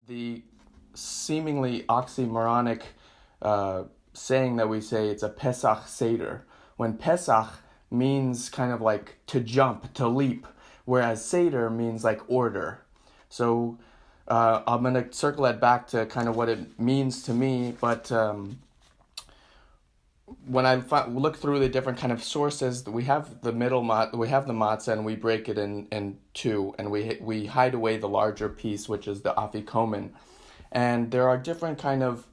The seemingly oxymoronic saying that we say it's a Pesach Seder, when Pesach means kind of like to jump, to leap, whereas Seder means like order. So I'm going to circle that back to kind of what it means to me, but when I look through the different kind of sources, we have the we have the matzah, and we break it in two, and we hide away the larger piece, which is the afikomen. And there are different kind of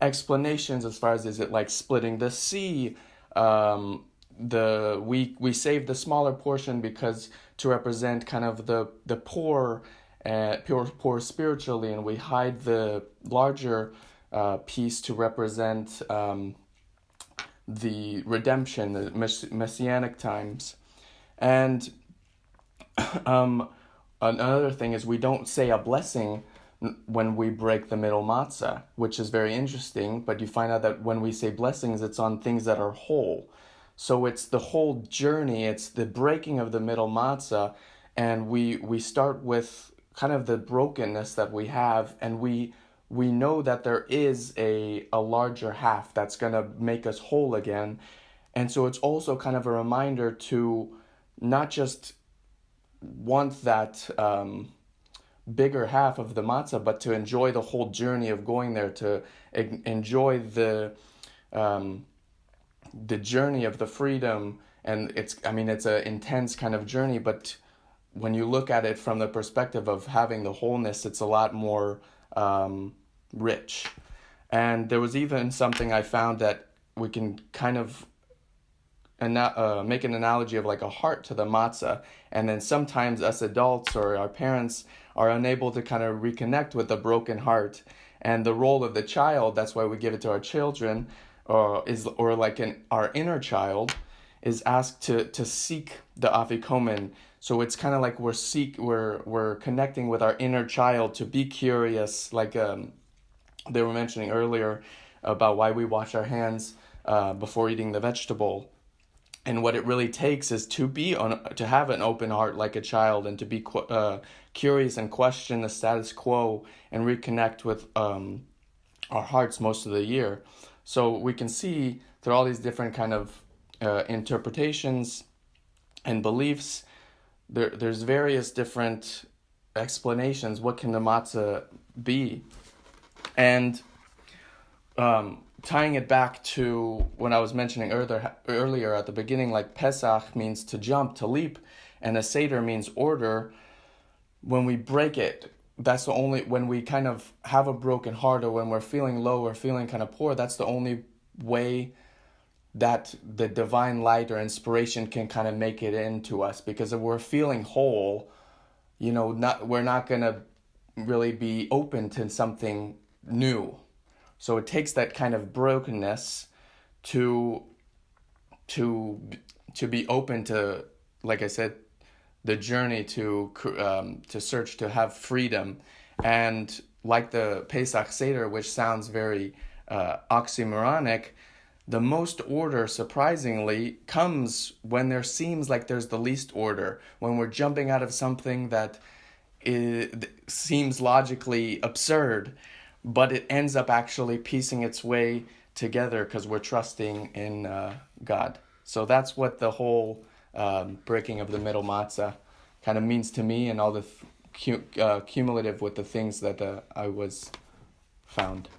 explanations as far as, is it like splitting the sea? We save the smaller portion because to represent kind of the poor, poor spiritually, and we hide the larger piece to represent the redemption, the messianic times. And another thing is we don't say a blessing when we break the middle matzah, which is very interesting, but you find out that when we say blessings, it's on things that are whole. So it's the whole journey, it's the breaking of the middle matzah, and we start with kind of the brokenness that we have, and we know that there is a larger half that's going to make us whole again. And so it's also kind of a reminder to not just want that bigger half of the matzah, but to enjoy the whole journey of going there, to enjoy the journey of the freedom. And it's an intense kind of journey, but when you look at it from the perspective of having the wholeness, it's a lot more rich. And there was even something I found that we can kind of make an analogy of like a heart to the matzah, and then sometimes us adults or our parents are unable to kind of reconnect with the broken heart, and the role of the child, that's why we give it to our children, our inner child is asked to seek the afikomen. So it's kind of like we're connecting with our inner child to be curious, like they were mentioning earlier about why we wash our hands before eating the vegetable. And what it really takes is to have an open heart like a child, and to be curious and question the status quo and reconnect with our hearts most of the year. So we can see through all these different kind of interpretations and beliefs, there's various different explanations. What can the matzah be? And tying it back to when I was mentioning earlier at the beginning, like Pesach means to jump, to leap, and a Seder means order. When we break it, that's the only, when we kind of have a broken heart, or when we're feeling low or feeling kind of poor, that's the only way that the divine light or inspiration can kind of make it into us. Because if we're feeling whole, we're not going to really be open to something new. So it takes that kind of brokenness to be open to, like I said, the journey to search to have freedom. And like the Pesach Seder, which sounds very oxymoronic, the most order, surprisingly, comes when there seems like there's the least order, when we're jumping out of something that seems logically absurd, but it ends up actually piecing its way together because we're trusting in God. So that's what the whole breaking of the middle matzah kind of means to me, and all the cumulative with the things that I was found.